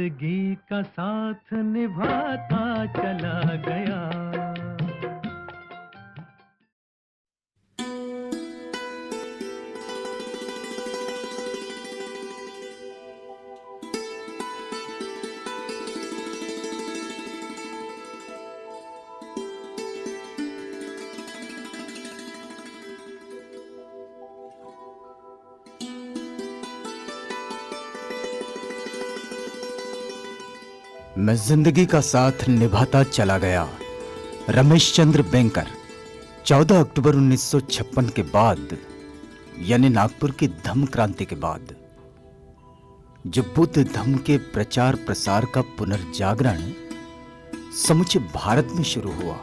जिंदगी का साथ निभाता चला गया। मैं जिंदगी का साथ निभाता चला गया। रमेश चंद्र बैंकर। 14 अक्टूबर 1956 के बाद, यानी नागपुर की धम्म क्रांति के बाद, जो बुद्ध धम्म के प्रचार प्रसार का पुनर्जागरण समूचे भारत में शुरू हुआ,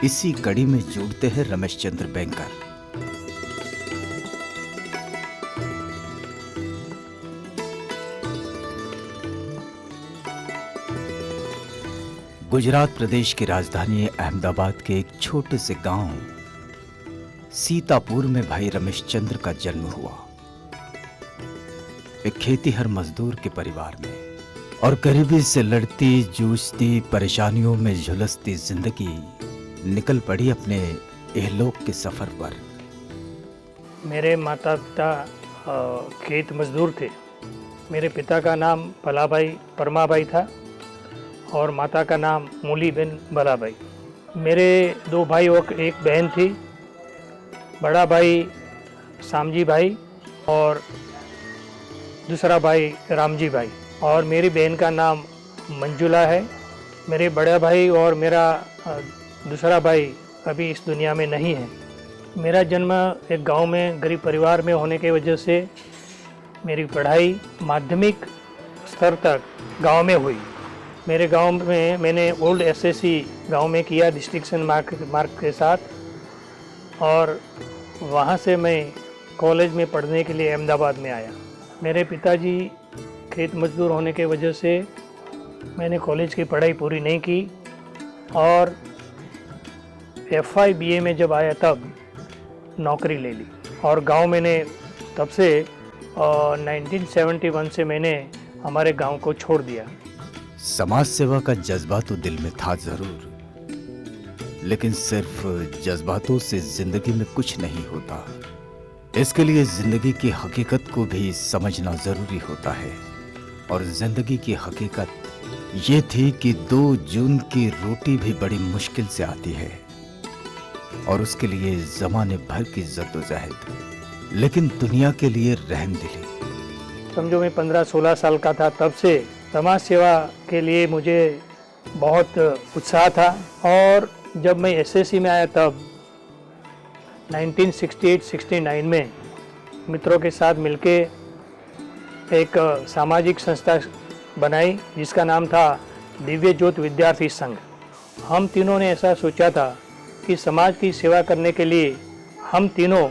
इसी कड़ी में जुड़ते हैं रमेश चंद्र बैंकर। गुजरात प्रदेश की राजधानी अहमदाबाद के एक छोटे से गांव सीतापुर में भाई रमेश चंद्र का जन्म हुआ। एक खेतीहर मजदूर के परिवार में, और गरीबी से लड़ती जूझती परेशानियों में झुलसती जिंदगी निकल पड़ी अपने इहलोक के सफर पर। मेरे माता पिता खेत मजदूर थे। मेरे पिता का नाम भलाभाई परमाभाई था और माता का नाम मूलीबेन भलाभाई। मेरे 2 भाई और एक बहन थी। बड़ा भाई सामजी भाई और दूसरा भाई रामजी भाई, और मेरी बहन का नाम मंजुला है। मेरे बड़ा भाई और मेरा दूसरा भाई अभी इस दुनिया में नहीं है। मेरा जन्म एक गांव में गरीब परिवार में होने की वजह से मेरी पढ़ाई माध्यमिक स्तर तक गांव में हुई। मेरे गांव में मैंने ओल्ड एसएससी गांव में किया डिस्टिंक्शन मार्क के साथ, और वहां से मैं कॉलेज में पढ़ने के लिए अहमदाबाद में आया। मेरे पिताजी खेत मजदूर होने के वजह से मैंने कॉलेज की पढ़ाई पूरी नहीं की, और FI BA में जब आया तब नौकरी ले ली। और गांव मैंने तब से 1971 से मैंने हमारे गांव को छोड़ दिया। समाज सेवा का जज्बा तो दिल में था जरूर, लेकिन सिर्फ जज्बातों से जिंदगी में कुछ नहीं होता। इसके लिए जिंदगी की हकीकत को भी समझना जरूरी होता है। और जिंदगी की हकीकत ये थी कि 2 जून की रोटी भी बड़ी मुश्किल से आती है, और उसके लिए जमाने भर की जद्दोजहद, लेकिन दुनिया के लिए रहम दिली। समझो मैं 15-16 साल का था, तब से समाज सेवा के लिए मुझे बहुत उत्साह था। और जब मैं एसएससी में आया तब 1968-69 में मित्रों के साथ मिलके एक सामाजिक संस्था बनाई जिसका नाम था दिव्य ज्योत विद्यार्थी संघ। हम तीनों ने ऐसा सोचा था कि समाज की सेवा करने के लिए हम तीनों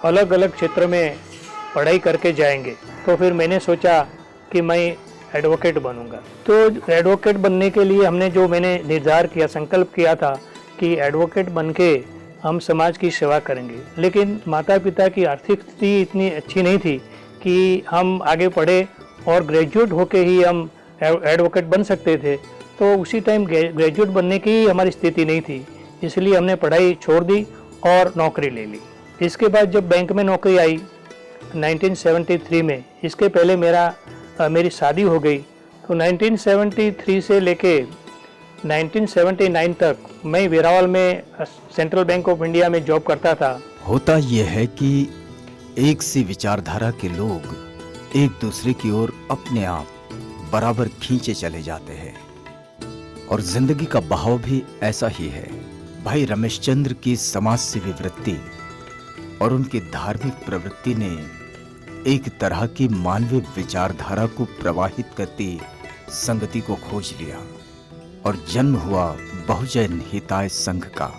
अलग अलग क्षेत्र में पढ़ाई करके जाएंगे। तो फिर मैंने सोचा कि मैं एडवोकेट बनूंगा। तो एडवोकेट बनने के लिए मैंने निर्धार किया, संकल्प किया था कि एडवोकेट बनके हम समाज की सेवा करेंगे। लेकिन माता पिता की आर्थिक स्थिति इतनी अच्छी नहीं थी कि हम आगे पढ़े और ग्रेजुएट होके ही हम एडवोकेट बन सकते थे। तो उसी टाइम ग्रेजुएट बनने की हमारी स्थिति नहीं थी, इसलिए हमने पढ़ाई छोड़ दी और नौकरी ले ली। इसके बाद जब बैंक में नौकरी आई 1973 में, इसके पहले मेरी शादी हो गई। तो 1973 से लेके 1979 तक मैं वेरावल में सेंट्रल बैंक ऑफ इंडिया में जॉब करता था। होता यह है कि एक सी विचारधारा के लोग एक दूसरे की ओर अपने आप बराबर खींचे चले जाते हैं, और जिंदगी का बहाव भी ऐसा ही है। भाई रमेश चंद्र की समाज सेवी वृत्ति और उनकी धार्मिक प्रवृत्ति ने एक तरह की मानवीय विचारधारा को प्रवाहित करती संगति को खोज लिया, और जन्म हुआ बहुजन हिताय संघ का।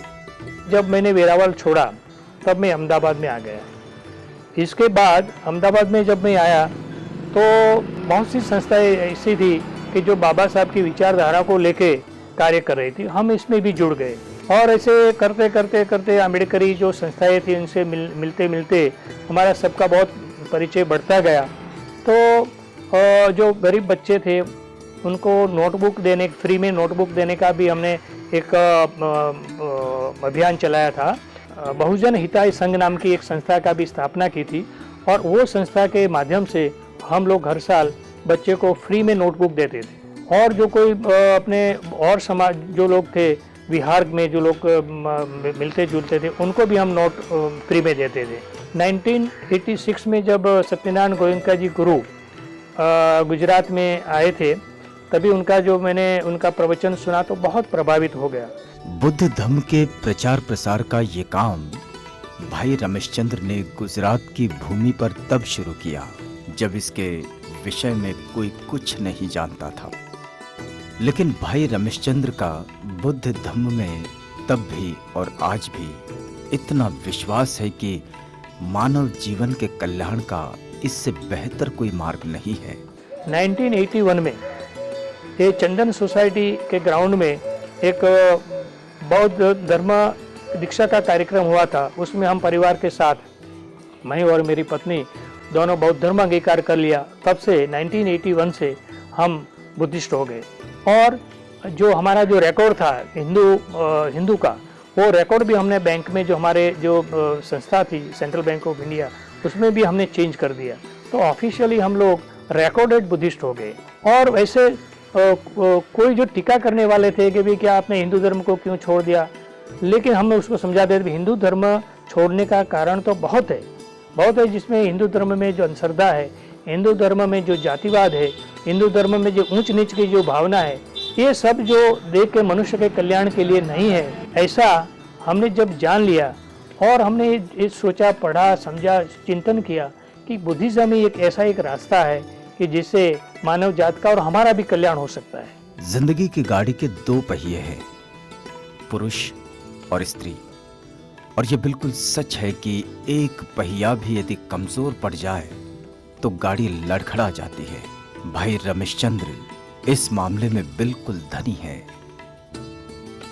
जब मैंने वेरावल छोड़ा तब मैं अहमदाबाद में आ गया। इसके बाद अहमदाबाद में जब मैं आया तो बहुत सी संस्थाएं ऐसी थी कि जो बाबा साहब की विचारधारा को लेके कार्य कर रही थी। हम इसमें भी जुड़ गए, और ऐसे करते करते करते अम्बेडकरी जो संस्थाएं थी उनसे मिलते मिलते हमारा सबका बहुत परिचय बढ़ता गया। तो जो गरीब बच्चे थे उनको नोटबुक देने, फ्री में नोटबुक देने का भी हमने एक अभियान चलाया था। बहुजन हिताय संघ नाम की एक संस्था का भी स्थापना की थी और वो संस्था के माध्यम से हम लोग हर साल बच्चे को फ्री में नोटबुक देते थे। और जो कोई अपने और समाज जो लोग थे बिहार में, जो लोग मिलते जुलते थे, उनको भी हम नोट फ्री में देते थे। 1986 में जब सत्यनारायण गोयनका जी गुरु गुजरात में आए थे, तभी मैंने उनका प्रवचन सुना तो बहुत प्रभावित हो गया। बुद्ध धर्म के प्रचार प्रसार का ये काम भाई रमेशचंद्र ने गुजरात की भूमि पर तब शुरू किया जब इसके विषय में कोई कुछ नहीं जानता था। लेकिन भाई रमेशचंद्र का बुद्ध धर्म में तब भी और आज भी इतना विश्वास है कि मानव जीवन के कल्याण का इससे बेहतर कोई मार्ग नहीं है। 1981 में ये चंदन सोसाइटी के ग्राउंड में एक बौद्ध धर्म दीक्षा का कार्यक्रम हुआ था। उसमें हम परिवार के साथ, मैं और मेरी पत्नी दोनों बौद्ध धर्म अंगीकार कर लिया। तब से 1981 से हम बुद्धिस्ट हो गए। और जो हमारा जो रिकॉर्ड था हिंदू का, वो रिकॉर्ड भी हमने बैंक में, जो हमारे जो संस्था थी सेंट्रल बैंक ऑफ इंडिया, उसमें भी हमने चेंज कर दिया। तो ऑफिशियली हम लोग रिकॉर्डेड बुद्धिस्ट हो गए। और वैसे कोई जो टीका करने वाले थे कि भी क्या आपने हिंदू धर्म को क्यों छोड़ दिया, लेकिन हम उसको समझाते थे हिंदू धर्म छोड़ने का कारण तो बहुत है, जिसमें हिंदू धर्म में जो अंधश्रद्धा है, हिंदू धर्म में जो जातिवाद है, हिंदू धर्म में जो ऊंच नीच की जो भावना है, ये सब जो देख के मनुष्य के कल्याण के लिए नहीं है। ऐसा हमने जब जान लिया और हमने ये सोचा, पढ़ा, समझा, चिंतन किया कि बुद्धिज्म ही एक ऐसा एक रास्ता है कि जिससे मानव जात का और हमारा भी कल्याण हो सकता है। जिंदगी की गाड़ी के दो पहिए हैं, पुरुष और स्त्री। और ये बिल्कुल सच है कि एक पहिया भी यदि कमजोर पड़ जाए तो गाड़ी लड़खड़ा जाती है। भाई रमेशचंद्र इस मामले में बिल्कुल धनी है,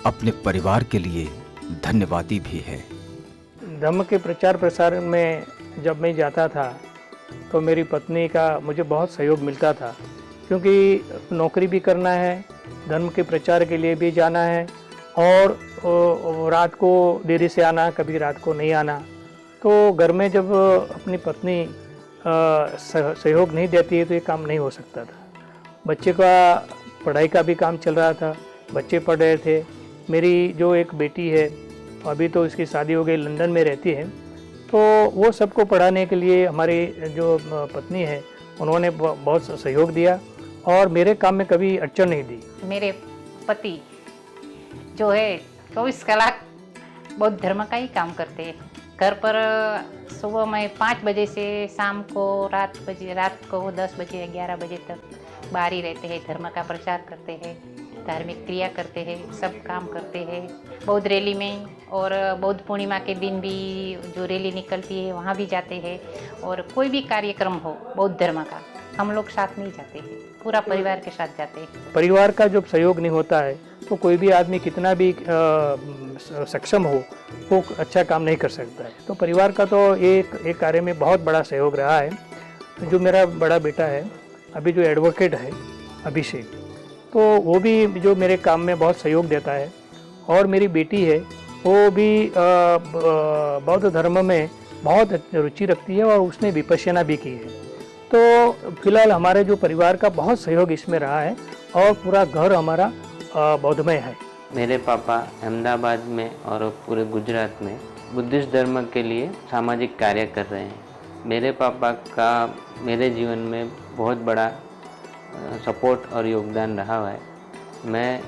अपने परिवार के लिए धन्यवादी भी है। धर्म के प्रचार प्रसार में जब मैं जाता था तो मेरी पत्नी का मुझे बहुत सहयोग मिलता था, क्योंकि नौकरी भी करना है, धर्म के प्रचार के लिए भी जाना है और रात को देरी से आना, कभी रात को नहीं आना। तो घर में जब अपनी पत्नी सहयोग नहीं देती है तो ये काम नहीं हो सकता था। बच्चे का पढ़ाई का भी काम चल रहा था, बच्चे पढ़ रहे थे। मेरी जो एक बेटी है, अभी तो इसकी शादी हो गई, लंदन में रहती है, तो वो सबको पढ़ाने के लिए हमारी जो पत्नी है उन्होंने बहुत सहयोग दिया और मेरे काम में कभी अड़चन नहीं दी। मेरे पति जो है 24 कलाक बौद्ध धर्म का ही काम करते हैं। घर पर सुबह में 5 बजे से शाम को रात को 10 बजे 11 बजे तक बाहर ही रहते हैं, धर्म का प्रचार करते हैं, धार्मिक क्रिया करते हैं, सब काम करते हैं। बौद्ध रैली में और बौद्ध पूर्णिमा के दिन भी जो रैली निकलती है वहाँ भी जाते हैं। और कोई भी कार्यक्रम हो बौद्ध धर्म का, हम लोग साथ नहीं जाते हैं, पूरा परिवार के साथ जाते हैं। परिवार का जब सहयोग नहीं होता है तो कोई भी आदमी कितना भी सक्षम हो वो अच्छा काम नहीं कर सकता है। तो परिवार का तो एक कार्य में बहुत बड़ा सहयोग रहा है। जो मेरा बड़ा बेटा है अभी, जो एडवोकेट है अभिषेक, तो वो भी जो मेरे काम में बहुत सहयोग देता है। और मेरी बेटी है, वो भी बौद्ध धर्म में बहुत रुचि रखती है और उसने विपश्यना भी की है। तो फिलहाल हमारे जो परिवार का बहुत सहयोग इसमें रहा है और पूरा घर हमारा बौद्धमय है। मेरे पापा अहमदाबाद में और पूरे गुजरात में बुद्धिस्ट धर्म के लिए सामाजिक कार्य कर रहे हैं। मेरे पापा का मेरे जीवन में बहुत बड़ा सपोर्ट और योगदान रहा है। मैं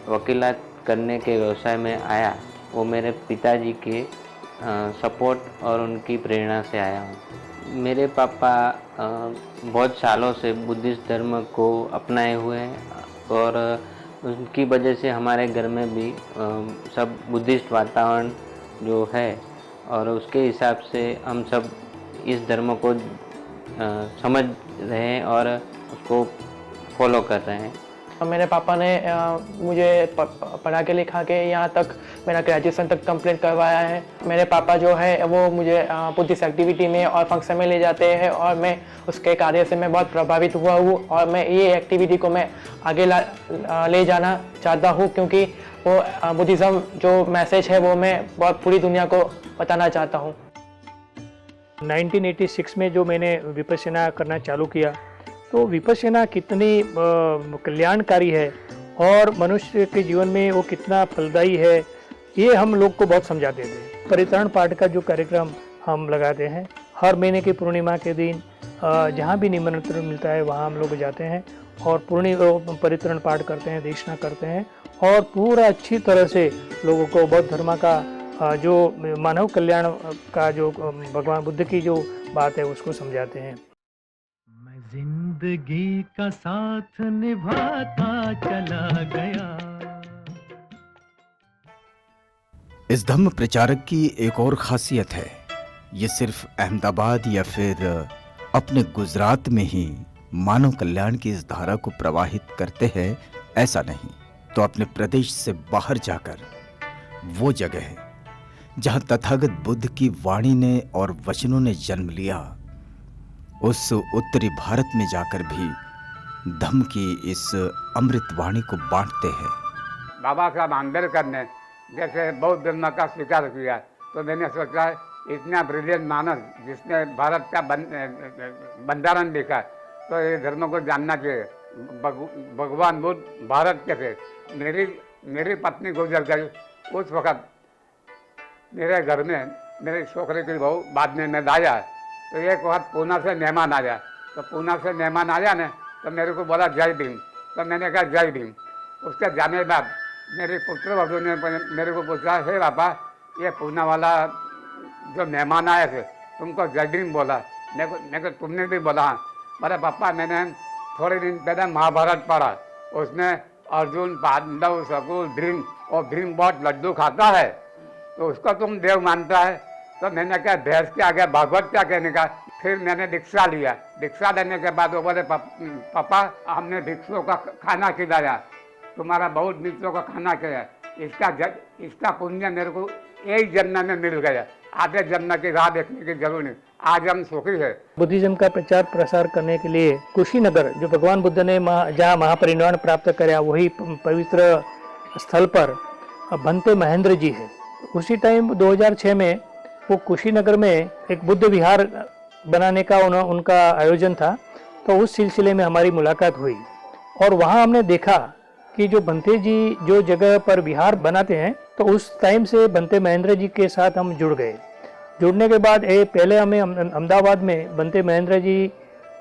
वकीलात करने के व्यवसाय में आया, वो मेरे पिताजी के सपोर्ट और उनकी प्रेरणा से आया हूँ। मेरे पापा बहुत सालों से बुद्धिस्ट धर्म को अपनाए हुए हैं और उनकी वजह से हमारे घर में भी सब बुद्धिस्ट वातावरण जो है और उसके हिसाब से हम सब इस धर्म को समझ रहे हैं और उसको फॉलो कर रहे हैं। मेरे पापा ने मुझे पढ़ा के लिखा के यहाँ तक मेरा ग्रेजुएशन तक कंप्लीट करवाया है। मेरे पापा जो है वो मुझे बुद्धिस्ट एक्टिविटी में और फंक्शन में ले जाते हैं और मैं उसके कार्य से मैं बहुत प्रभावित हुआ हूँ और मैं ये एक्टिविटी को मैं आगे ले जाना चाहता हूँ, क्योंकि वो बुद्धिज़्म जो मैसेज है वो मैं बहुत पूरी दुनिया को बताना चाहता हूँ। 1986 में जो मैंने विपश्यना करना चालू किया, तो विपश्यना कितनी कल्याणकारी है और मनुष्य के जीवन में वो कितना फलदायी है, ये हम लोग को बहुत समझाते थे। परित्राण पाठ का जो कार्यक्रम हम लगाते हैं, हर महीने की पूर्णिमा के दिन जहाँ भी निमंत्रण मिलता है वहाँ हम लोग जाते हैं और परित्राण पाठ करते हैं, देशना करते हैं और पूरा अच्छी तरह से लोगों को बौद्ध धर्म का जो मानव कल्याण का जो भगवान बुद्ध की जो बात है उसको समझाते हैं। मैं जिंदगी का साथ निभाता चला गया। इस धम्म प्रचारक की एक और खासियत है, ये सिर्फ अहमदाबाद या फिर अपने गुजरात में ही मानव कल्याण की इस धारा को प्रवाहित करते हैं, ऐसा नहीं, तो अपने प्रदेश से बाहर जाकर वो जगह है जहां तथागत बुद्ध की वाणी ने और वचनों ने जन्म लिया, उस उत्तरी भारत में जाकर भी धम्म की इस अमृत वाणी को बांटते हैं। बाबा साहब आम्बेडकर ने जैसे बौद्ध धर्म का स्वीकार किया, तो मैंने सोचा इतना ब्रिलियंट मानस जिसने भारत का बंधारण लिखा, तो ये धर्म को जानना चाहिए। भगवान बुद्ध भारत के थे। मेरी पत्नी गुजर गई, उस वक़्त मेरे घर में मेरे छोकरे की बहू बाद में मैं आया, तो एक वक्त पूना से मेहमान आया, तो पूना से मेहमान आया ना, तो मेरे को बोला जय भीम, तो मैंने कहा जय भीम। उसके जाने बाद मेरे पुत्र वधू ने मेरे को पूछा, हे पापा ये पूना वाला जो मेहमान आए थे तुमको जय भीम बोला? मैं को तुमने भी बोला? हाँ। बोला पापा मैंने थोड़े दिन पहले महाभारत पढ़ा, उसमें अर्जुन पांडव शकुन भीम, और भीम बहुत लड्डू खाता है, तो उसको तुम देव मानता है? तो मैंने कहा भैंस के आगे भागवत क्या कहने का। फिर मैंने दीक्षा लिया। दीक्षा लेने के बाद वो बोले पापा हमने भिक्षुओं का खाना खिलाया, तुम्हारा बहुत मित्रों का खाना खाया, इसका पुण्य मेरे को एक जन्म में मिल गया, आधे जन्म की राह देखने की जरूरत नहीं, आज हम सुखी है। बुद्धिज्म का प्रचार प्रसार करने के लिए कुशीनगर, जो भगवान बुद्ध ने जहाँ महापरिनिर्वाण प्राप्त कराया, वही पवित्र स्थल पर भंते महेंद्र जी है। उसी टाइम 2006 में वो कुशीनगर में एक बुद्ध विहार बनाने का उनका आयोजन था, तो उस सिलसिले में हमारी मुलाकात हुई और वहाँ हमने देखा कि जो भंते जी जो जगह पर विहार बनाते हैं, तो उस टाइम से भंते महेंद्र जी के साथ हम जुड़ गए। जुड़ने के बाद पहले हमें अहमदाबाद में भंते महेंद्र जी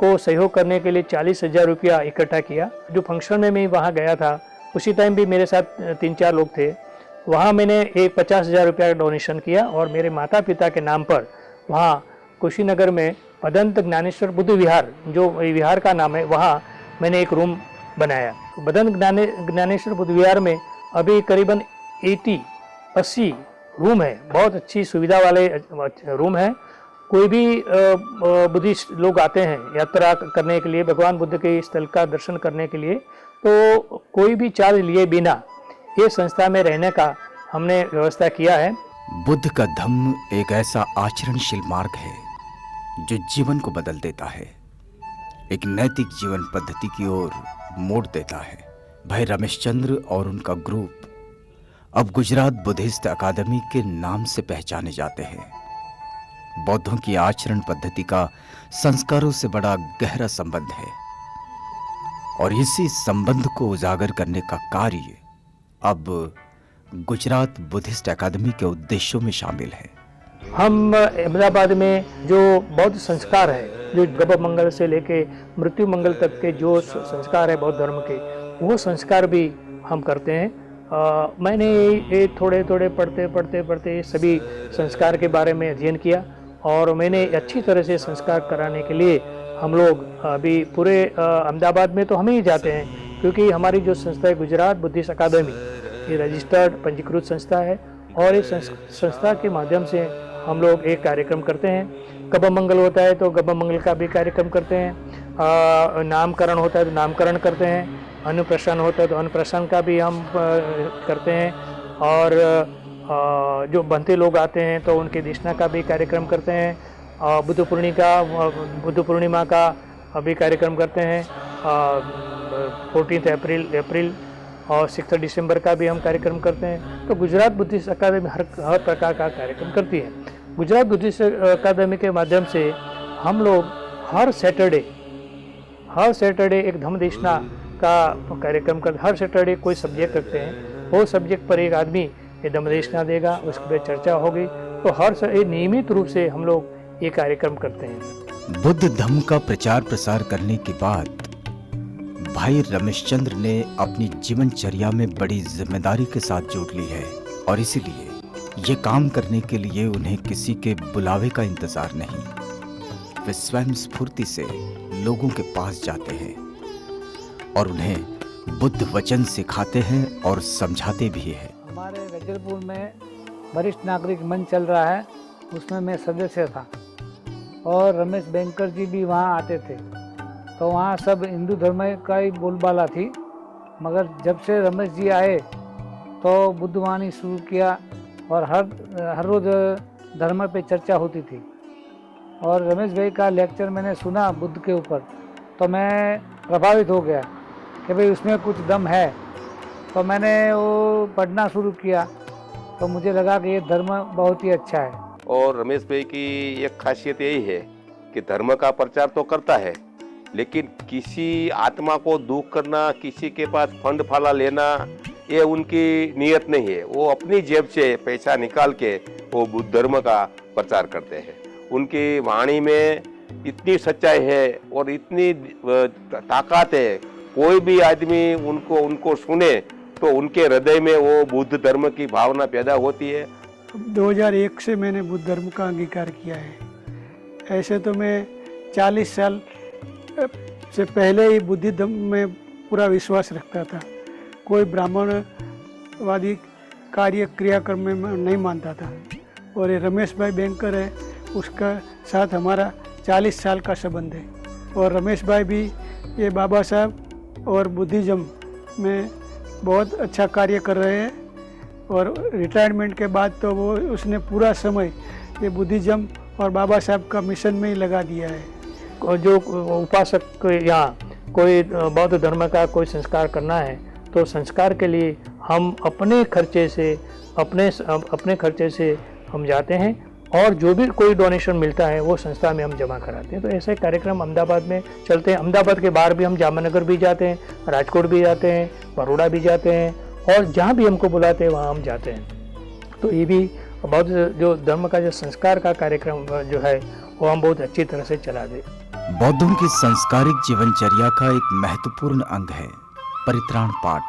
को सहयोग करने के लिए 40,000 रुपया इकट्ठा किया। जो फंक्शन में मैं वहाँ गया था, उसी टाइम भी मेरे साथ 3-4 लोग थे। वहाँ मैंने एक 50,000 रुपया का डोनेशन किया और मेरे माता पिता के नाम पर वहाँ कुशीनगर में भदंत ज्ञानेश्वर बुद्ध विहार, जो विहार का नाम है, वहाँ मैंने एक रूम बनाया। भदंत ज्ञानेश्वर बुद्ध विहार में अभी करीबन 80 रूम है, बहुत अच्छी सुविधा वाले रूम है। कोई भी बुद्धिस्ट लोग आते हैं यात्रा करने के लिए, भगवान बुद्ध के स्थल का दर्शन करने के लिए, तो कोई भी चार्ज लिए बिना ये संस्था में रहने का हमने व्यवस्था किया है। बुद्ध का धम्म एक ऐसा आचरणशील मार्ग है जो जीवन को बदल देता है, एक नैतिक जीवन पद्धति की ओर मोड़ देता है। भाई रमेशचंद्र और उनका ग्रुप अब गुजरात बुद्धिस्ट अकादमी के नाम से पहचाने जाते हैं। बौद्धों की आचरण पद्धति का संस्कारों से बड़ा गहरा संबंध है और इसी संबंध को उजागर करने का कार्य अब गुजरात बुद्धिस्ट अकादमी के उद्देश्यों में शामिल है। हम अहमदाबाद में जो बौद्ध संस्कार है, जो गभ मंगल से लेके मृत्यु मंगल तक के जो संस्कार है बौद्ध धर्म के, वो संस्कार भी हम करते हैं। मैंने ये थोड़े थोड़े पढ़ते सभी संस्कार के बारे में अध्ययन किया और मैंने अच्छी तरह से संस्कार कराने के लिए हम लोग अभी पूरे अहमदाबाद में तो हम ही जाते हैं, क्योंकि हमारी जो संस्था है गुजरात बुद्धिस्ट अकादमी, ये रजिस्टर्ड पंजीकृत संस्था है और इस संस्था के माध्यम से हम लोग एक कार्यक्रम करते हैं। गभ मंगल होता है तो गभ मंगल का भी कार्यक्रम करते हैं। नामकरण होता है तो नामकरण करते हैं, अन्नप्राशन होता है तो अन्नप्राशन का भी हम करते हैं, और जो बनते लोग आते हैं तो उनके दीक्षांत का भी कार्यक्रम करते हैं। बुद्ध पूर्णिमा का भी कार्यक्रम करते हैं। 14 अप्रैल और 6 दिसंबर का भी हम कार्यक्रम करते हैं। तो गुजरात बुद्धिस्ट अकादमी हर प्रकार का कार्यक्रम करती है। गुजरात बुद्धिस्ट अकादमी के माध्यम से हम लोग हर सैटरडे एक धम्म देशना का कार्यक्रम करते हैं। हर सैटरडे कोई सब्जेक्ट रखते हैं, वो सब्जेक्ट पर एक आदमी ये धम्म देशना देगा, उसके बाद चर्चा होगी। तो हर नियमित रूप से हम लोग ये कार्यक्रम करते हैं। बुद्ध धम्म का प्रचार प्रसार करने के बाद भाई रमेशचंद्र ने अपनी जीवनचर्या में बड़ी जिम्मेदारी के साथ जोड़ ली है, और इसीलिए ये काम करने के लिए उन्हें किसी के बुलावे का इंतजार नहीं। वे स्वयं स्फूर्ति से लोगों के पास जाते हैं और उन्हें बुद्ध वचन सिखाते हैं और समझाते भी हैं। हमारे रजलपुर में वरिष्ठ नागरिक मंच चल रहा है, उसमें मैं सदस्य था और रमेश बैंकर जी भी वहाँ आते थे। तो वहाँ सब हिंदू धर्म का ही बोलबाला थी, मगर जब से रमेश जी आए तो बुद्धवाणी शुरू किया और हर रोज़ धर्म पे चर्चा होती थी। और रमेश भाई का लेक्चर मैंने सुना बुद्ध के ऊपर, तो मैं प्रभावित हो गया कि भाई उसमें कुछ दम है। तो मैंने वो पढ़ना शुरू किया, तो मुझे लगा कि ये धर्म बहुत ही अच्छा है। और रमेश भाई की एक खासियत यही है कि धर्म का प्रचार तो करता है, लेकिन किसी आत्मा को दुख करना, किसी के पास फंड फाला लेना, ये उनकी नीयत नहीं है। वो अपनी जेब से पैसा निकाल के वो बुद्ध धर्म का प्रचार करते हैं। उनकी वाणी में इतनी सच्चाई है और इतनी ताकत है, कोई भी आदमी उनको सुने तो उनके हृदय में वो बुद्ध धर्म की भावना पैदा होती है। 2001 से मैंने बुद्ध धर्म का अंगीकार किया है। ऐसे तो मैं 40 साल से पहले ही बुद्ध धर्म में पूरा विश्वास रखता था। कोई ब्राह्मणवादी कार्य क्रियाक्रम में नहीं मानता था। और ये रमेश भाई बैंकर है, उसका साथ हमारा 40 साल का संबंध है। और रमेश भाई भी ये बाबा साहब और बुद्धिज्म में बहुत अच्छा कार्य कर रहे हैं। और रिटायरमेंट के बाद तो वो उसने पूरा समय ये बुद्धिज्म और बाबा साहब का मिशन में ही लगा दिया है। जो उपासक को यहाँ कोई बौद्ध धर्म का कोई संस्कार करना है तो संस्कार के लिए हम अपने खर्चे से हम जाते हैं, और जो भी कोई डोनेशन मिलता है वो संस्था में हम जमा कराते हैं। तो ऐसे कार्यक्रम अहमदाबाद में चलते हैं। अहमदाबाद के बाहर भी हम जामनगर भी जाते हैं, राजकोट भी जाते हैं, बड़ौदा भी जाते हैं, और जहाँ भी हमको बुलाते हैं वहाँ हम जाते हैं। तो ये भी बहुत जो धर्म का जो संस्कार का कार्यक्रम जो है वो हम बहुत अच्छी तरह से चला दे। बौद्धों की संस्कारिक जीवनचर्या का एक महत्वपूर्ण अंग है परित्राण पाठ।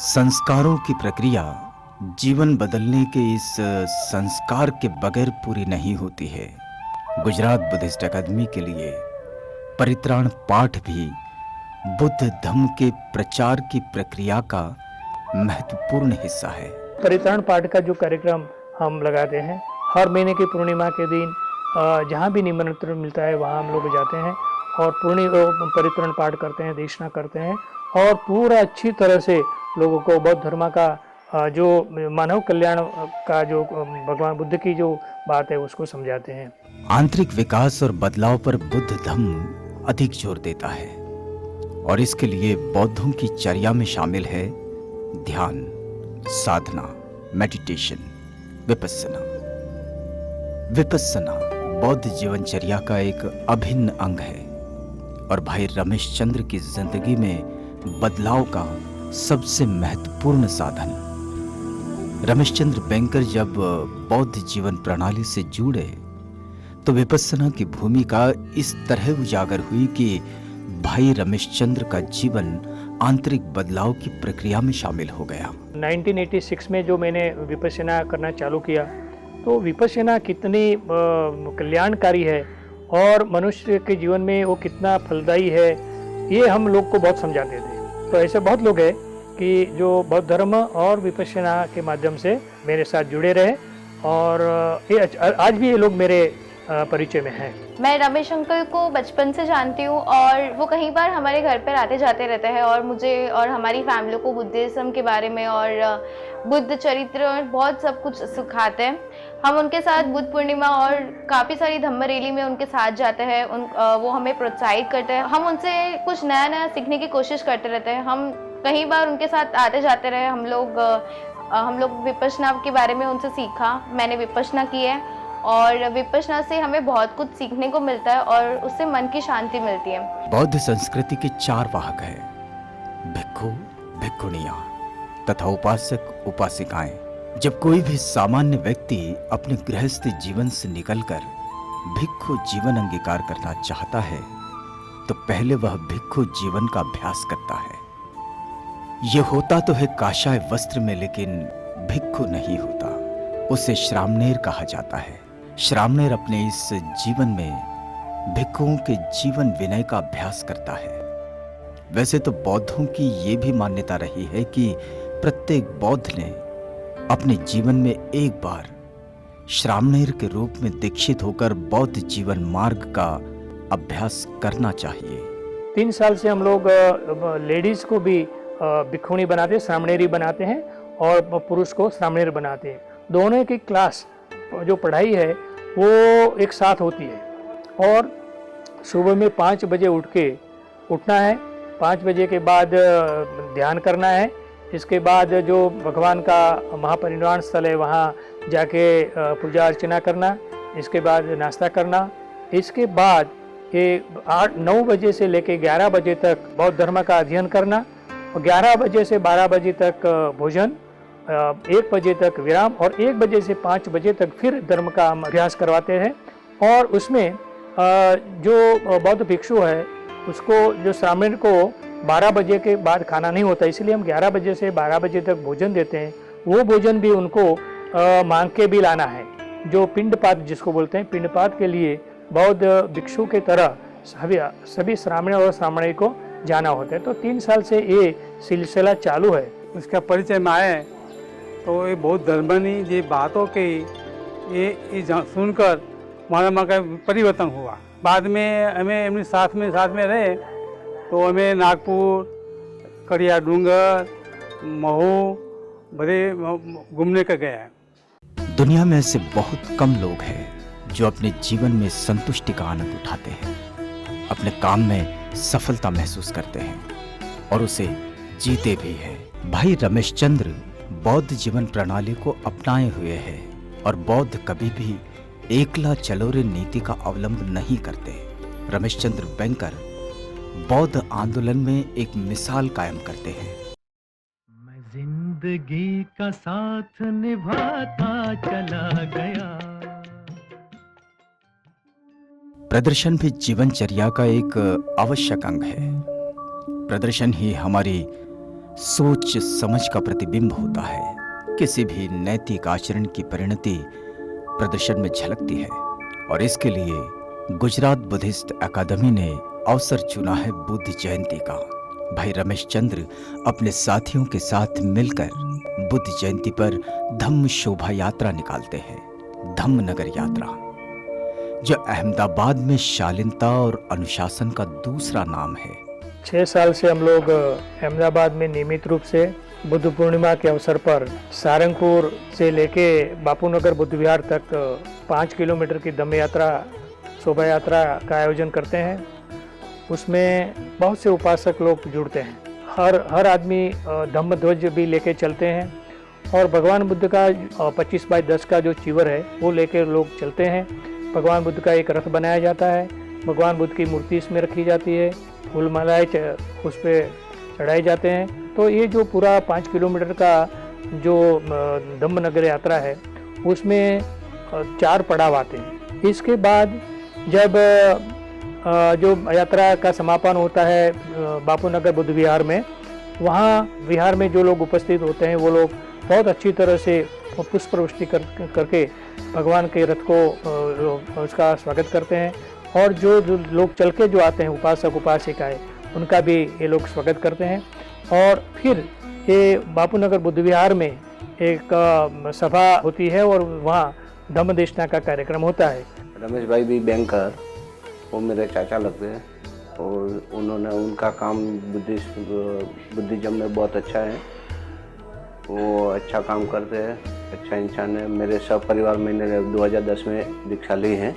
संस्कारों की प्रक्रिया जीवन बदलने के इस संस्कार के बगैर पूरी नहीं होती है। गुजरात बुद्धिस्ट अकादमी के लिए परित्राण पाठ भी बुद्ध धम्म के प्रचार की प्रक्रिया का महत्वपूर्ण हिस्सा है। परित्राण पाठ का जो कार्यक्रम हम लगाते हैं, हर महीने की पूर्णिमा के दिन जहाँ भी निमंत्रण मिलता है वहाँ हम लोग जाते हैं और परित्राण पाठ करते हैं, दीक्षांत करते हैं, और पूरा अच्छी तरह से लोगों को बौद्ध धर्म का जो मानव कल्याण का जो भगवान बुद्ध की जो बात है उसको समझाते हैं। आंतरिक विकास और बदलाव पर बुद्ध धम्म अधिक जोर देता है, और इसके लिए बौद्धों की चर्या में शामिल है ध्यान, साधना, मेडिटेशन, विपस्सना। विपस्सना बौद्ध जीवनचर्या का एक अभिन्न अंग है और भाई रमेशचंद्र की जिंदगी में बदलाव का सबसे महत्वपूर्ण साधन। रमेशचंद्र बैंकर जब बौद्ध जीवन प्रणाली से जुड़े तो विपस्सना की भूमिका इस तरह उजागर हुई कि भाई रमेशचंद्र का जीवन आंतरिक बदलाव की प्रक्रिया में शामिल हो गया। 1986 में जो मैंने विपस्सना करना चालू किया तो विपस्सना कितनी कल्याणकारी है और मनुष्य के जीवन में वो कितना फलदायी है, ये हम लोग को बहुत समझाते थे। तो ऐसे बहुत लोग हैं कि जो बौद्ध धर्म और विपस्सना के माध्यम से मेरे साथ जुड़े रहे, और ये आज भी ये लोग मेरे परिचय में हैं। मैं रमेश अंकल को बचपन से जानती हूँ और वो कई बार हमारे घर पर आते जाते रहते हैं और मुझे और हमारी फैमिली को बुद्धिज्म के बारे में और बुद्ध चरित्र और बहुत सब कुछ सिखाते हैं। हम उनके साथ बुद्ध पूर्णिमा और काफ़ी सारी धम्म रैली में उनके साथ जाते हैं। वो हमें प्रोत्साहित करते हैं। हम उनसे कुछ नया नया सीखने की कोशिश करते रहते हैं। हम कई बार उनके साथ आते जाते रहे। हम लोग विपश्यना के बारे में उनसे सीखा। मैंने विपश्यना की है और विपश्यना से हमें बहुत कुछ सीखने को मिलता है और उससे मन की शांति मिलती है। बौद्ध संस्कृति के 4 वाहक हैं, भिक्खु, भिक्खुनियां तथा उपासक उपासिकाएं। जब कोई भी सामान्य व्यक्ति अपने गृहस्थ जीवन से निकलकर भिक्खु जीवन अंगीकार करना चाहता है तो पहले वह भिक्खु जीवन का अभ्यास करता है। यह होता तो है काषाय वस्त्र में, लेकिन भिक्खु नहीं होता। उसे श्रामणेर कहा जाता है। श्रामणेर अपने इस जीवन में भिक्खुओं के जीवन विनय का अभ्यास करता है। वैसे तो बौद्धों की ये भी मान्यता रही है कि प्रत्येक बौद्ध ने अपने जीवन में एक बार श्रामणेर के रूप में दीक्षित होकर बौद्ध जीवन मार्ग का अभ्यास करना चाहिए। 3 साल से हम लोग लेडीज को भी भिक्षुणी बनाते हैं, श्रामणेरी बनाते हैं और पुरुष को श्रामणेर बनाते हैं। दोनों की क्लास जो पढ़ाई है वो एक साथ होती है और सुबह में 5 बजे उठना है। 5 बजे के बाद ध्यान करना है। इसके बाद जो भगवान का महापरिनिर्वाण स्थल है वहाँ जाके पूजा अर्चना करना। इसके बाद नाश्ता करना। इसके बाद 8-9 बजे से लेके 11 बजे तक बौद्ध धर्म का अध्ययन करना और 11 बजे से 12 बजे तक भोजन, 1 बजे तक विराम और 1 बजे से 5 बजे तक फिर धर्म का अभ्यास करवाते हैं। और उसमें जो बौद्ध भिक्षु है उसको जो श्रामण को 12 बजे के बाद खाना नहीं होता, इसलिए हम 11 बजे से 12 बजे तक भोजन देते हैं। वो भोजन भी उनको मांग के भी लाना है, जो पिंडपात जिसको बोलते हैं। पिंडपात के लिए बौद्ध भिक्षु के तरह सभी श्रामण और श्रामणी को जाना होता है। तो 3 साल से ये सिलसिला चालू है। उसका परिचय में आए तो ये बहुत धर्मनी ये बातों के ये सुनकर हमारा मन का परिवर्तन हुआ। बाद में हमें अपने साथ में रहे तो हमें नागपुर, कड़िया डूंगर, महू बड़े घूमने का गया है। दुनिया में ऐसे बहुत कम लोग हैं जो अपने जीवन में संतुष्टि का आनंद उठाते हैं, अपने काम में सफलता महसूस करते हैं और उसे जीते भी हैं। भाई रमेश चंद्र बौद्ध जीवन प्रणाली को अपनाए हुए हैं और बौद्ध कभी भी एकला चलो रे नीति का अवलंबन नहीं करते। रमेश चंद्र बैंकर बौद्ध आंदोलन में एक मिसाल कायम करते हैं। मैं जिंदगी का साथ निभाता चला गया। प्रदर्शन भी जीवनचर्या का एक आवश्यक अंग है। प्रदर्शन ही हमारी सोच समझ का प्रतिबिंब होता है। किसी भी नैतिक आचरण की परिणति प्रदर्शन में झलकती है और इसके लिए गुजरात बुद्धिस्ट अकादमी ने अवसर चुना है बुद्ध जयंती का। भाई रमेश चंद्र अपने साथियों के साथ मिलकर बुद्ध जयंती पर धम्म शोभा यात्रा निकालते हैं, धम्म नगर यात्रा, जो अहमदाबाद में शालीनता और अनुशासन का दूसरा नाम है। 6 साल से हम लोग अहमदाबाद में नियमित रूप से बुद्ध पूर्णिमा के अवसर पर सारंगपुर से लेके बापूनगर बुद्ध विहार तक 5 किलोमीटर की धम्म यात्रा, शोभा यात्रा का आयोजन करते हैं। उसमें बहुत से उपासक लोग जुड़ते हैं। हर आदमी धम्म ध्वज भी लेके चलते हैं और भगवान बुद्ध का 25x10 का जो चिवर है वो लेके लोग चलते हैं। भगवान बुद्ध का एक रथ बनाया जाता है। भगवान बुद्ध की मूर्ति इसमें रखी जाती है। फूल मालाएं उस पर चढ़ाए जाते हैं। तो ये जो पूरा 5 किलोमीटर का जो धम्म नगर यात्रा है उसमें 4 पड़ाव आते हैं। इसके बाद जब जो यात्रा का समापन होता है बापूनगर बुद्ध विहार में, वहाँ विहार में जो लोग उपस्थित होते हैं वो लोग बहुत अच्छी तरह से पुष्पवृष्टि करके भगवान के रथ को उसका स्वागत करते हैं और जो लोग चल के जो आते हैं उपासक उपासिकाएं उनका भी ये लोग स्वागत करते हैं। और फिर ये बापूनगर बुद्ध विहार में एक सभा होती है और वहाँ धम्म देशना का कार्यक्रम होता है। रमेश भाई भी बैंकर, वो मेरे चाचा लगते हैं और उन्होंने उनका काम बुद्धिज्म में बहुत अच्छा है। वो अच्छा काम करते हैं, अच्छा इंसान है। मेरे सब परिवार में मैंने 2010 में दीक्षा ली है।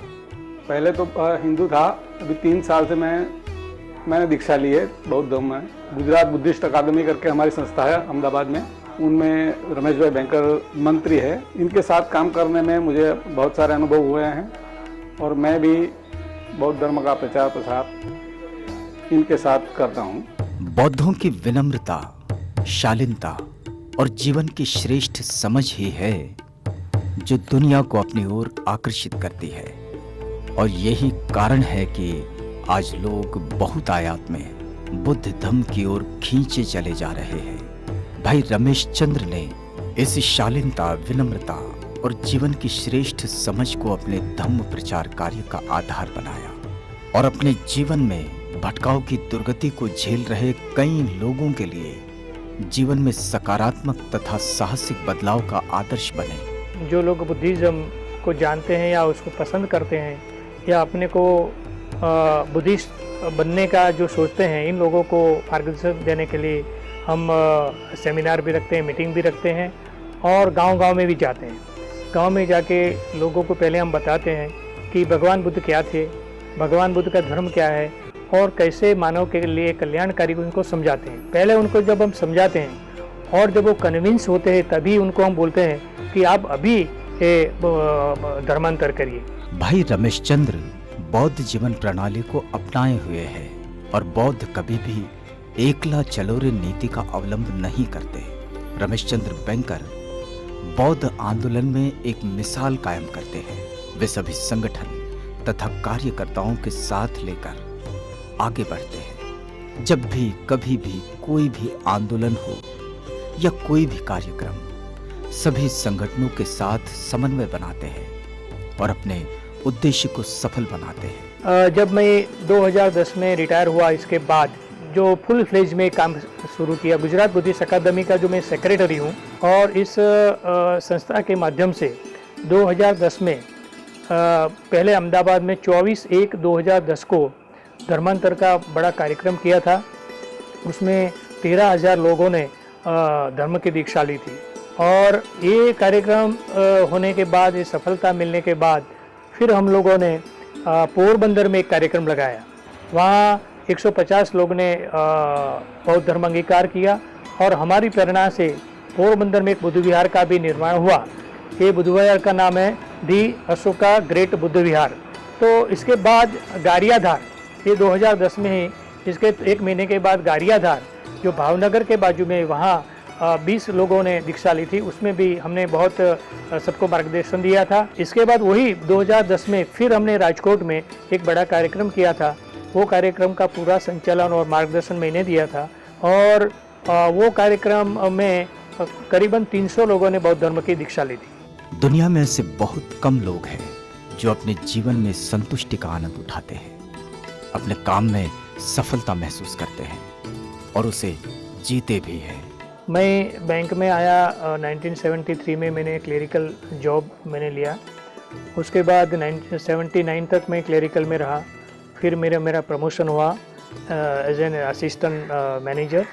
पहले तो हिंदू था, अभी 3 साल से मैंने दीक्षा ली है बौद्ध धर्म में। गुजरात बुद्धिस्ट अकादमी करके हमारी संस्था है अहमदाबाद में, उनमें रमेश भाई बैंकर मंत्री है। इनके साथ काम करने में मुझे बहुत सारे अनुभव हुए हैं और मैं भी बौद्ध धर्म का प्रचार प्रसार इनके साथ करता हूँ। बौद्धों की विनम्रता, शालीनता और जीवन की श्रेष्ठ समझ ही है जो दुनिया को अपनी ओर आकर्षित करती है। और यही कारण है कि आज लोग बहुत आयात में बुद्ध धम्म की ओर खींचे चले जा रहे हैं। भाई रमेश चंद्र ने इस शालीनता, विनम्रता और जीवन की श्रेष्ठ समझ को अपने धम्म प्रचार कार्य का आधार बनाया और अपने जीवन में भटकाव की दुर्गति को झेल रहे कई लोगों के लिए जीवन में सकारात्मक तथा साहसिक बदलाव का आदर्श बने। जो लोग बुद्धिज़्म को जानते हैं या उसको पसंद करते हैं या अपने को बुद्धिस्ट बनने का जो सोचते हैं, इन लोगों को मार्गदर्शन देने के लिए हम सेमिनार भी रखते हैं, मीटिंग भी रखते हैं और गांव-गांव में भी जाते हैं। गांव में जाके लोगों को पहले हम बताते हैं कि भगवान बुद्ध क्या थे, भगवान बुद्ध का धर्म क्या है और कैसे मानव के लिए कल्याणकारी उनको समझाते हैं। पहले उनको जब हम समझाते हैं और जब वो कन्विंस होते हैं तभी उनको हम बोलते हैं कि आप अभी धर्मांतर करिए। भाई रमेश चंद्र बौद्ध जीवन प्रणाली को अपनाए हुए हैं और बौद्ध कभी भी एकला चलो रे नीति का अवलंबन नहीं करते। रमेश चंद्र बैंकर बौद्ध आंदोलन में एक मिसाल कायम करते हैं। वे सभी संगठन तथा कार्यकर्ताओं के साथ लेकर आगे बढ़ते हैं। जब भी कभी भी कोई भी आंदोलन हो या कोई भी कार्यक्रम, सभी संगठनों के साथ समन्वय बनाते हैं और अपने उद्देश्य को सफल बनाते हैं। जब मैं 2010 में रिटायर हुआ, इसके बाद जो फुल फ्लेज में काम शुरू किया, गुजरात बुद्धिस्ट अकादमी का जो मैं सेक्रेटरी हूँ और इस संस्था के माध्यम से 2010 में पहले अहमदाबाद में 24/1/2010 को धर्मांतर का बड़ा कार्यक्रम किया था। उसमें 13,000 लोगों ने धर्म की दीक्षा ली थी और ये कार्यक्रम होने के बाद, ये सफलता मिलने के बाद फिर हम लोगों ने पोरबंदर में एक कार्यक्रम लगाया। वहाँ 150 लोगों ने बौद्ध धर्म अंगीकार किया और हमारी प्रेरणा से पोरबंदर में एक बुद्ध विहार का भी निर्माण हुआ। ये बुद्ध विहार का नाम है दी अशोका ग्रेट बुद्ध विहार। तो इसके बाद गारियाधार, ये 2010 में ही, इसके 1 महीने के बाद गारियाधार जो भावनगर के बाजू में, वहाँ 20 लोगों ने दीक्षा ली थी। उसमें भी हमने बहुत सबको मार्गदर्शन दिया था। इसके बाद वही 2010 में फिर हमने राजकोट में एक बड़ा कार्यक्रम किया था। वो कार्यक्रम का पूरा संचालन और मार्गदर्शन मैंने दिया था और वो कार्यक्रम में करीबन 300 लोगों ने बौद्ध धर्म की दीक्षा ली थी। दुनिया में ऐसे बहुत कम लोग हैं जो अपने जीवन में संतुष्टि का आनंद उठाते हैं, अपने काम में सफलता महसूस करते हैं और उसे जीते भी हैं। मैं बैंक में आया 1973 में, मैंने क्लेरिकल जॉब मैंने लिया। उसके बाद 1979 तक मैं क्लेरिकल में रहा। फिर मेरा प्रमोशन हुआ एज एन असिस्टेंट मैनेजर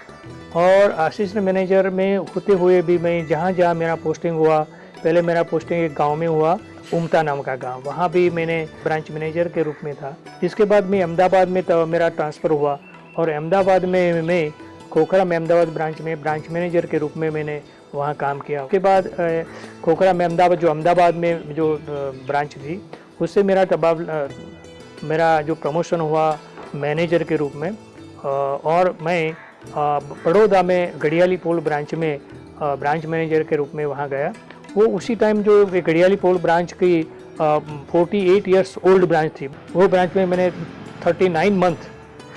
और असिस्टेंट मैनेजर में होते हुए भी मैं जहाँ मेरा पोस्टिंग हुआ, पहले मेरा पोस्टिंग एक गांव में हुआ, उमता नाम का गांव, वहाँ भी मैंने ब्रांच मैनेजर के रूप में था। इसके बाद मैं अहमदाबाद में मेरा ट्रांसफ़र हुआ और अहमदाबाद में मैं खोखरा में अहमदाबाद ब्रांच में ब्रांच मैनेजर के रूप में मैंने वहाँ काम किया। उसके बाद खोखरा में अहमदाबाद में जो ब्रांच थी, उससे मेरा जो प्रमोशन हुआ मैनेजर के रूप में और मैं बड़ौदा में गढ़ियाली पोल ब्रांच में ब्रांच मैनेजर के रूप में वहाँ गया। वो उसी टाइम जो गढ़ियाली पोल ब्रांच की 48 इयर्स ओल्ड ब्रांच थी, वो ब्रांच में मैंने 39 मंथ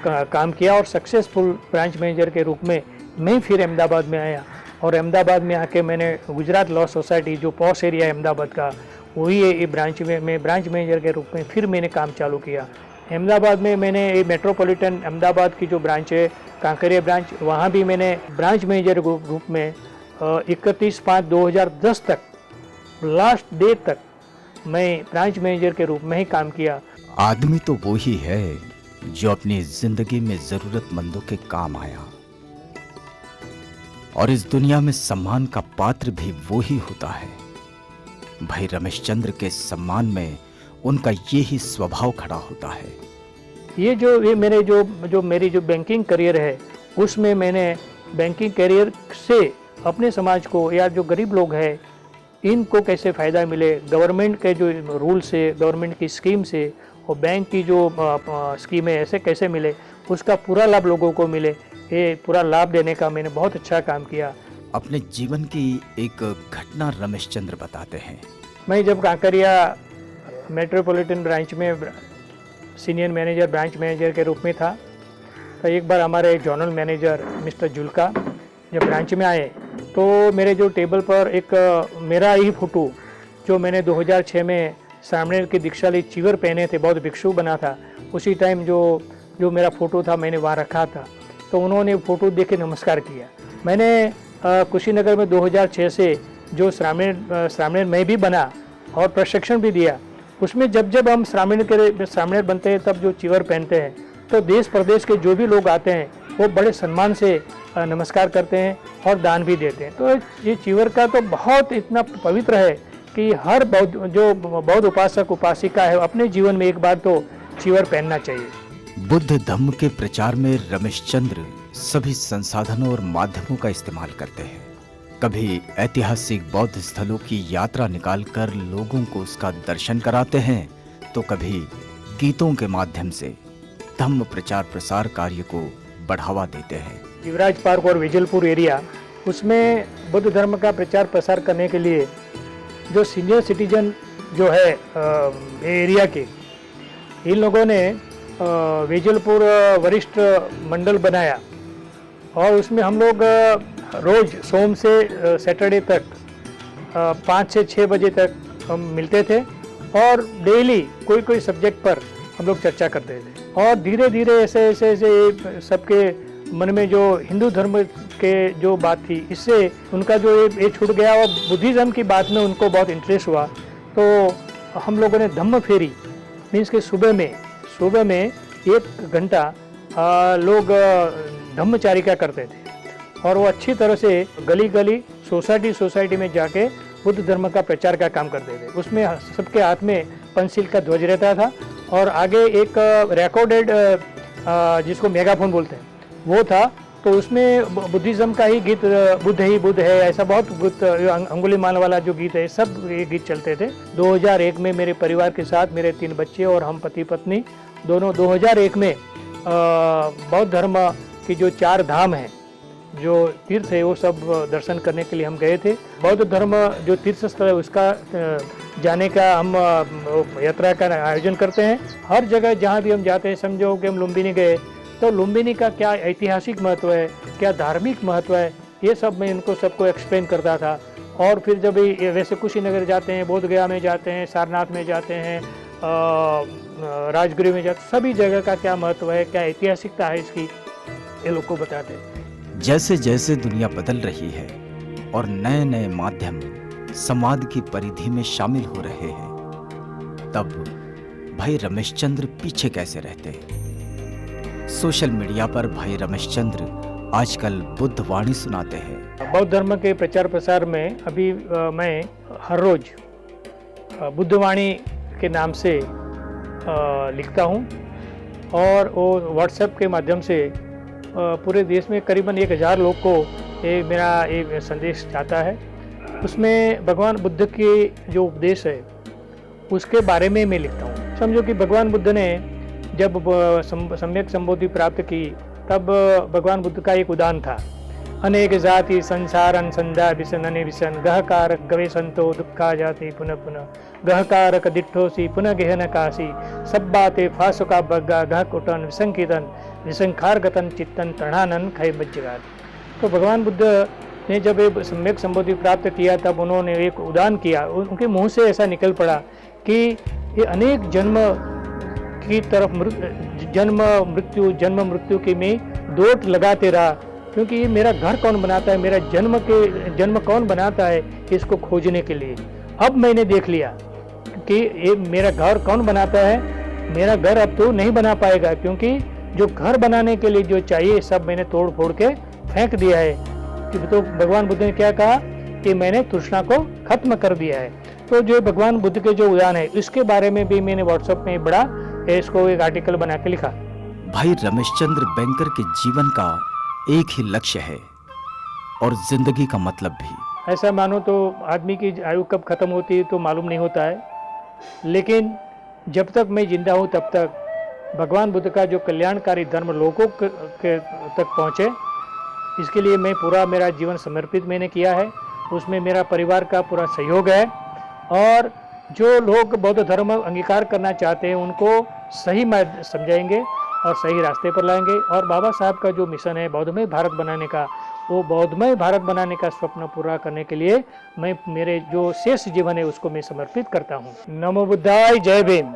काम किया और सक्सेसफुल ब्रांच मैनेजर के रूप में मैं फिर अहमदाबाद में आया और अहमदाबाद में आके मैंने गुजरात लॉ सोसाइटी जो पॉश एरिया है अहमदाबाद का, वही ये ब्रांच में मैं ब्रांच मैनेजर के रूप में फिर मैंने काम चालू किया। अहमदाबाद में मैंने मेट्रोपॉलिटन अहमदाबाद की जो ब्रांच है कांकरिया ब्रांच, वहाँ भी मैंने ब्रांच मैनेजर रूप में 31/5/2010 तक लास्ट डे तक मैं ब्रांच मैनेजर के रूप में ही काम किया। आदमी तो वो ही है जो अपनी जिंदगी में जरूरतमंदों के काम आया, और इस दुनिया में सम्मान का पात्र भी वो ही होता है। भाई रमेशचंद्र के सम्मान में उनका यही स्वभाव खड़ा होता है। ये मेरी जो बैंकिंग करियर है, उसमें मैंने बैंकिंग करियर से अपने समाज को या जो गरीब लोग हैं इनको कैसे फ़ायदा मिले, गवर्नमेंट के जो रूल से, गवर्नमेंट की स्कीम से और बैंक की जो स्कीमें ऐसे कैसे मिले, उसका पूरा लाभ लोगों को मिले, ये पूरा लाभ देने का मैंने बहुत अच्छा काम किया। अपने जीवन की एक घटना रमेशचंद्र बताते हैं। मैं जब कांकरिया मेट्रोपॉलिटन ब्रांच में सीनियर मैनेजर, ब्रांच मैनेजर के रूप में था, तो एक बार हमारे जोनल मैनेजर मिस्टर जुल्का जब ब्रांच में आए तो मेरे जो टेबल पर एक मेरा ही फ़ोटो जो मैंने 2006 में सामने की दीक्षा ली, चीवर पहने थे, बहुत भिक्षु बना था, उसी टाइम जो मेरा फ़ोटो था मैंने वहाँ रखा था। तो उन्होंने फ़ोटो देख के नमस्कार किया। मैंने कुशीनगर में 2006 से जो श्रामणेर में भी बना और प्रशिक्षण भी दिया, उसमें जब हम श्रामणेर बनते हैं तब जो चीवर पहनते हैं तो देश प्रदेश के जो भी लोग आते हैं वो बड़े सम्मान से नमस्कार करते हैं और दान भी देते हैं। तो ये चीवर का तो बहुत इतना पवित्र है कि हर बौद्ध उपासक उपासिका है अपने जीवन में एक बार तो चीवर पहनना चाहिए। बुद्ध धम्म के प्रचार में रमेशचंद्र सभी संसाधनों और माध्यमों का इस्तेमाल करते हैं। कभी ऐतिहासिक बौद्ध स्थलों की यात्रा निकालकर लोगों को उसका दर्शन कराते हैं, तो कभी गीतों के माध्यम से धम्म प्रचार प्रसार कार्य को बढ़ावा देते हैं। युवराज पार्क और विजलपुर एरिया, उसमें बुद्ध धर्म का प्रचार प्रसार करने के लिए जो सीनियर सिटीजन जो है एरिया के, इन लोगों ने विजलपुर वरिष्ठ मंडल बनाया और उसमें हम लोग रोज सोम से सैटरडे तक 5 से 6 बजे तक हम मिलते थे और डेली कोई सब्जेक्ट पर हम लोग चर्चा करते थे। और धीरे धीरे ऐसे सबके मन में जो हिंदू धर्म के जो बात थी, इससे उनका जो ये छूट गया और बुद्धिज़्म की बात में उनको बहुत इंटरेस्ट हुआ। तो हम लोगों ने धम्म फेरी मीन्स के सुबह में 1 घंटा लोग धम्मचारिका करते थे और वो अच्छी तरह से गली गली सोसाइटी में जाके बुद्ध धर्म का प्रचार का काम करते थे। उसमें सबके हाथ में पंचशील का ध्वज रहता था और आगे एक रिकॉर्डेड जिसको मेगाफोन बोलते हैं वो था। तो उसमें बुद्धिज़्म का ही गीत, बुद्ध ही बुद्ध है, ऐसा बहुत अंगुलीमाल वाला जो गीत है, सब ये गीत चलते थे। 2001 में मेरे परिवार के साथ, मेरे 3 बच्चे और हम पति पत्नी दोनों 2001 में बौद्ध धर्म की जो 4 धाम हैं, जो तीर्थ है, वो सब दर्शन करने के लिए हम गए थे। बौद्ध धर्म जो तीर्थ स्थल है उसका जाने का हम यात्रा का आयोजन करते हैं। हर जगह जहाँ भी हम जाते हैं, समझो कि हम लुम्बिनी गए तो लुम्बिनी का क्या ऐतिहासिक महत्व है, क्या धार्मिक महत्व है, ये सब मैं इनको सबको एक्सप्लेन करता था। और फिर जब वैसे कुशीनगर जाते हैं, बोध गया में जाते हैं, सारनाथ में जाते हैं, राजगृह में जाते, सभी जगह का क्या महत्व है, क्या ऐतिहासिकता है इसकी, ये लोग को बताते हैं। जैसे जैसे दुनिया बदल रही है और नए नए माध्यम संवाद की परिधि में शामिल हो रहे हैं, तब भाई रमेशचंद्र पीछे कैसे रहते हैं? सोशल मीडिया पर भाई रमेशचंद्र आजकल बुद्ध वाणी सुनाते हैं। बौद्ध धर्म के प्रचार प्रसार में अभी मैं हर रोज बुद्ध वाणी के नाम से लिखता हूँ और वो व्हाट्सएप के माध्यम से पूरे देश में करीबन 1000 लोग को मेरा एक संदेश जाता है। उसमें भगवान बुद्ध के जो उपदेश है उसके बारे में मैं लिखता हूँ। समझो कि भगवान बुद्ध ने जब सम्यक संबोधि प्राप्त की, तब भगवान बुद्ध का एक उदान था, अनेक जाति संसारन संधा विसन अने विसन गहकारक गवे संतो दुखा जाति पुनः पुनः गहकारक दिठोसी पुनः गेहन काशी सब बातें फासुका बग्गा गह कुटन विसंकीतन विसंखार गतन चित्तन तृणानन खय मज्जगात। तो भगवान बुद्ध ने जब एक सम्यक संबोधि प्राप्त किया, तब उन्होंने एक उदान किया। उनके मुंह से ऐसा निकल पड़ा कि ये अनेक जन्म की तरफ जन्म मृत्यु की मैं दौड़ लगाते रहा, क्योंकि ये मेरा घर कौन बनाता है, मेरा जन्म कौन बनाता है, इसको खोजने के लिए। अब मैंने देख लिया कि ये मेरा घर कौन बनाता है, मेरा घर अब तो नहीं बना पाएगा, क्योंकि जो घर बनाने के लिए जो चाहिए सब मैंने तोड़ फोड़ के फेंक दिया है। तो भगवान बुद्ध ने क्या कहा कि मैंने तृष्णा को खत्म कर दिया है। तो जो भगवान बुद्ध के जो उदाहरण है इसके बारे में भी मैंने व्हाट्सएप में बड़ा इसको एक आर्टिकल बना के लिखा। भाई रमेशचंद्र बैंकर के जीवन का एक ही लक्ष्य है और जिंदगी का मतलब भी। ऐसा मानो तो आदमी की आयु कब खत्म होती है तो मालूम नहीं होता है, लेकिन जब तक मैं जिंदा हूँ तब तक भगवान बुद्ध का जो कल्याणकारी धर्म लोगों के तक पहुँचे, इसके लिए मैं पूरा मेरा जीवन समर्पित मैंने किया है। उसमें मेरा परिवार का पूरा सहयोग है और जो लोग बौद्ध धर्म अंगीकार करना चाहते हैं उनको सही मार्ग समझाएंगे और सही रास्ते पर लाएंगे। और बाबा साहब का जो मिशन है बौद्धमय भारत बनाने का, वो बौद्धमय भारत बनाने का स्वप्न पूरा करने के लिए मैं मेरे जो शेष जीवन है उसको मैं समर्पित करता हूँ। नमो बुद्धाय, जय भीम।